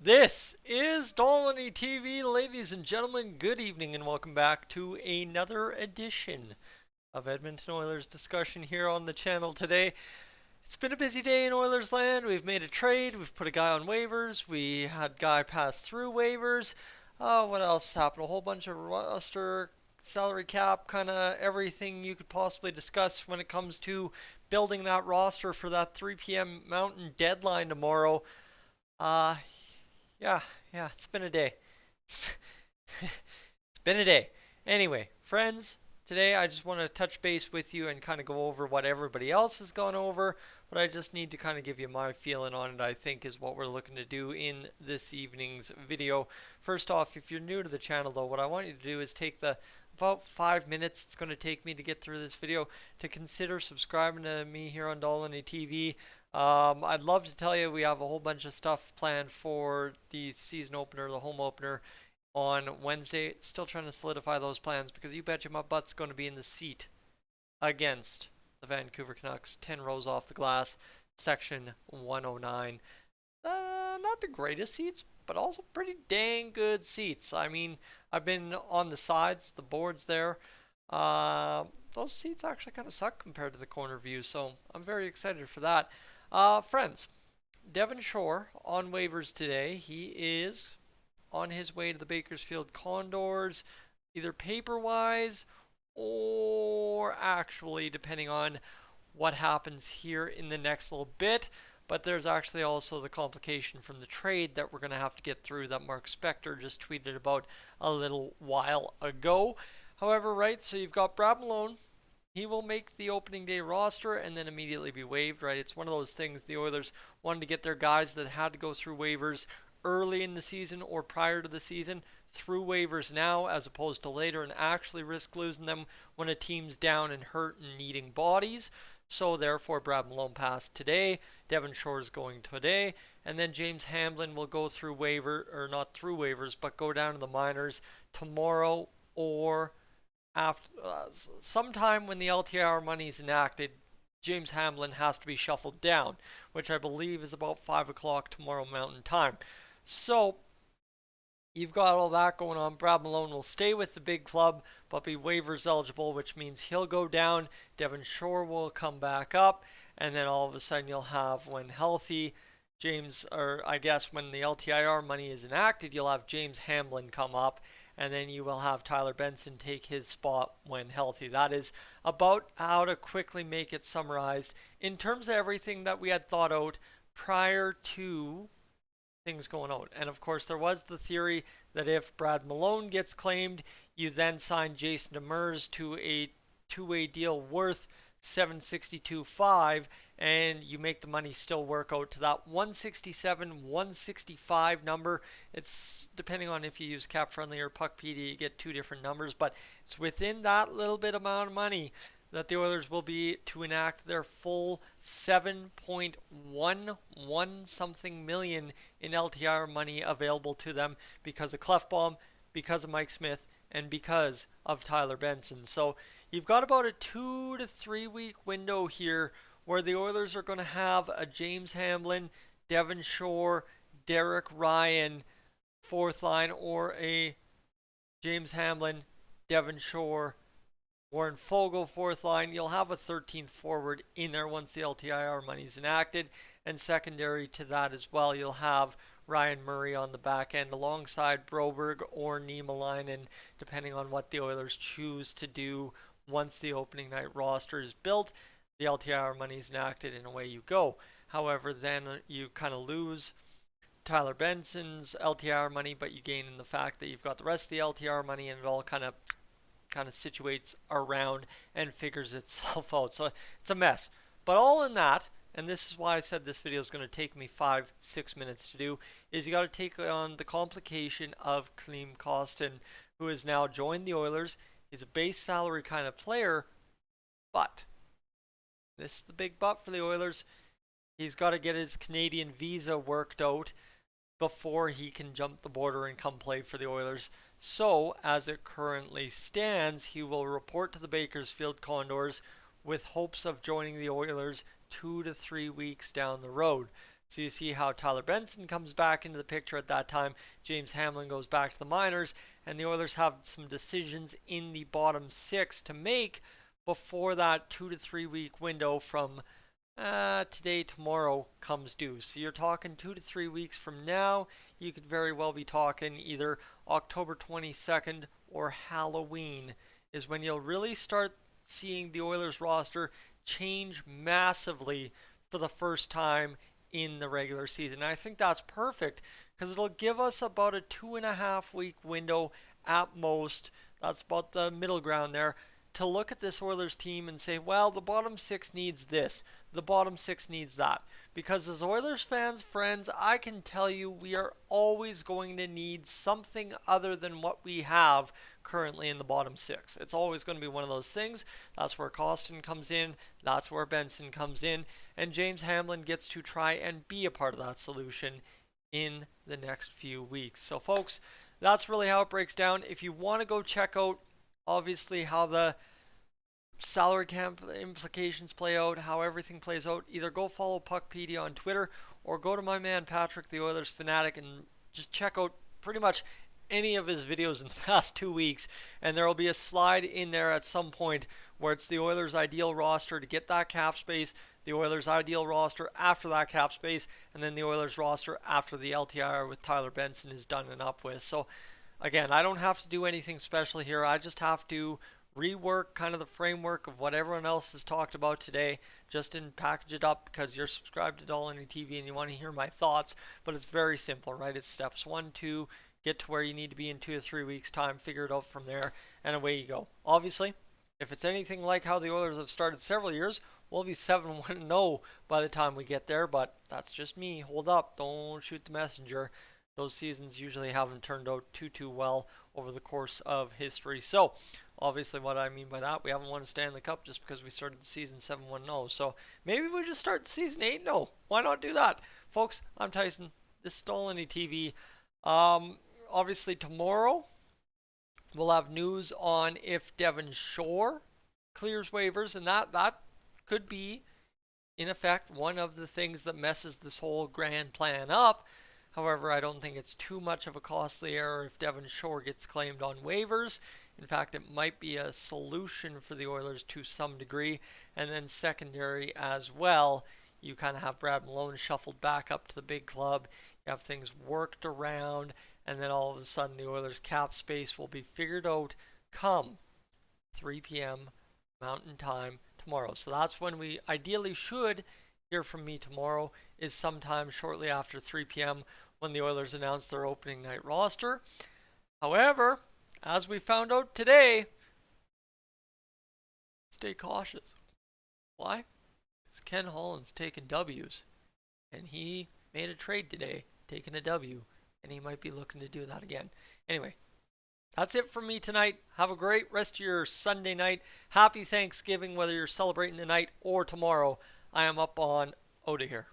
This is Dolynny TV, ladies and gentlemen. Good evening and welcome back to another edition of Edmonton Oilers discussion here on the channel today. It's been a busy day in Oilers land. We've made a trade. We've put a guy on waivers. We had a guy pass through waivers. What else happened? A whole bunch of roster, salary cap, kind of everything you could possibly discuss when it comes to building that roster for that 3 p.m. Mountain deadline tomorrow. Uh, yeah, yeah, it's been a day. It's been a day. Anyway, friends, today I just want to touch base with you and kind of go over what everybody else has gone over, but I just need to kind of give you my feeling on it, I think is what we're looking to do in this evening's video. First off, if you're new to the channel though, what I want you to do is take the about 5 minutes it's going to take me to get through this video to consider subscribing to me here on Dolynny TV. I'd love to tell you we have a whole bunch of stuff planned for the season opener, the home opener on Wednesday. Still trying to solidify those plans because you betcha my butt's going to be in the seat against the Vancouver Canucks, 10 rows off the glass, section 109. Not the greatest seats, but also pretty dang good seats. I mean, I've been on the sides, the boards there. Those seats actually kind of suck compared to the corner view, so I'm very excited for that. Friends, Devin on waivers today. He is on his way to the Bakersfield Condors, either paper-wise or actually, depending on what happens here in the next little bit. But there's actually also the complication from the trade that we're going to have to get through that Mark Spector just tweeted about a little while ago. However, right, so you've got Brad Malone. He will make the opening day roster and then immediately be waived, right? It's one of those things the Oilers wanted to get their guys that had to go through waivers early in the season or prior to the season through waivers now as opposed to later and actually risk losing them when a team's down and hurt and needing bodies. So therefore, Brad Malone passed today. Devin is going today. And then James Hamblin will go through not through waivers, but go down to the minors tomorrow or after sometime when the LTIR money is enacted. James Hamblin has to be shuffled down, which I believe is about 5 o'clock tomorrow Mountain Time. So you've got all that going on. Brad Malone will stay with the big club, but be waivers eligible, which means he'll go down. Devin will come back up, and then all of a sudden you'll have, when healthy, I guess when the LTIR money is enacted, you'll have James Hamblin come up, and then you will have Tyler Benson take his spot when healthy. That is about how to quickly make it summarized in terms of everything that we had thought out prior to things going out. And of course, there was the theory that if Brad Malone gets claimed, you then sign Jason Demers to a two-way deal worth $762.5, and you make the money still work out to that 167, 165 number. It's depending on if you use Cap Friendly or Puckpedia, you get two different numbers, but it's within that little bit amount of money that the Oilers will be to enact their full 7.11 something million in LTIR money available to them because of Clefbaum, because of Mike Smith, and because of Tyler Benson. So you've got about a 2 to 3 week window here where the Oilers are going to have a James Hamblin, Devin Derek Ryan fourth line, or a James Hamblin, Devin Warren Fogle fourth line. You'll have a 13th forward in there once the LTIR money is enacted. And secondary to that as well, you'll have Ryan Murray on the back end alongside Broberg or Niemelainen, depending on what the Oilers choose to do once the opening night roster is built. The LTIR money is enacted and away you go. However, then you kind of lose Tyler Benson's LTIR money, but you gain in the fact that you've got the rest of the LTIR money and it all kind of situates around and figures itself out. So it's a mess. But all in that, and this is why I said this video is going to take me 5-6 minutes to do, is you got to take on the complication of Klim Kostin, who has now joined the Oilers. He's a base salary kind of player, but this is the big but for the Oilers. He's got to get his Canadian visa worked out before he can jump the border and come play for the Oilers. So, as it currently stands, he will report to the Bakersfield Condors with hopes of joining the Oilers 2 to 3 weeks down the road. So you see how Tyler Benson comes back into the picture at that time. James Hamlin goes back to the minors, and the Oilers have some decisions in the bottom 6 to make before that 2 to 3 week window from today, tomorrow comes due. So you're talking 2 to 3 weeks from now. You could very well be talking either October 22nd or Halloween is when you'll really start seeing the Oilers roster change massively for the first time in the regular season. And I think that's perfect because it'll give us about a 2.5 week window at most. That's about the middle ground there to look at this Oilers team and say, well, the bottom 6 needs this, the bottom 6 needs that. Because as Oilers fans, friends, I can tell you we are always going to need something other than what we have currently in the bottom 6. It's always going to be one of those things. That's where Kostin comes in, that's where Benson comes in, and James Hamlin gets to try and be a part of that solution in the next few weeks. So folks, that's really how it breaks down. If you want to go check out obviously how the salary cap implications play out, how everything plays out, either go follow Puckpedia on Twitter or go to my man Patrick, the Oilers fanatic, and just check out pretty much any of his videos in the past 2 weeks, and there will be a slide in there at some point where it's the Oilers' ideal roster to get that cap space, the Oilers' ideal roster after that cap space, and then the Oilers' roster after the LTIR with Tyler Benson is done and up with. So again, I don't have to do anything special here. I just have to rework kind of the framework of what everyone else has talked about today, just in package it up because you're subscribed to Dolynny TV and you want to hear my thoughts. But it's very simple, right? It's steps 1, 2, get to where you need to be in 2 to 3 weeks' time, figure it out from there, and away you go. Obviously, if it's anything like how the Oilers have started several years, we'll be 7-1-0 by the time we get there, but that's just me. Hold up, don't shoot the messenger. Those seasons usually haven't turned out too well over the course of history. So, obviously what I mean by that, we haven't won a Stanley Cup just because we started the season 7-1-0. So, maybe we just start the season 8-0. Why not do that? Folks, I'm Tyson. This is Dolynny TV. Obviously tomorrow, we'll have news on if Devin Shore clears waivers, and that could be, in effect, one of the things that messes this whole grand plan up. However, I don't think it's too much of a costly error if Devin Shore gets claimed on waivers. In fact, it might be a solution for the Oilers to some degree. And then secondary as well, you kind of have Brad Malone shuffled back up to the big club. You have things worked around, and then all of a sudden the Oilers cap space will be figured out come 3 p.m. Mountain Time tomorrow. So that's when we ideally should hear from me tomorrow, is sometime shortly after 3 p.m. when the Oilers announce their opening night roster. However, as we found out today, stay cautious. Why? Because Ken Holland's taking W's, and he made a trade today, taking a W, and he might be looking to do that again. Anyway, that's it from me tonight. Have a great rest of your Sunday night. Happy Thanksgiving, whether you're celebrating tonight or tomorrow. I am up on out of here.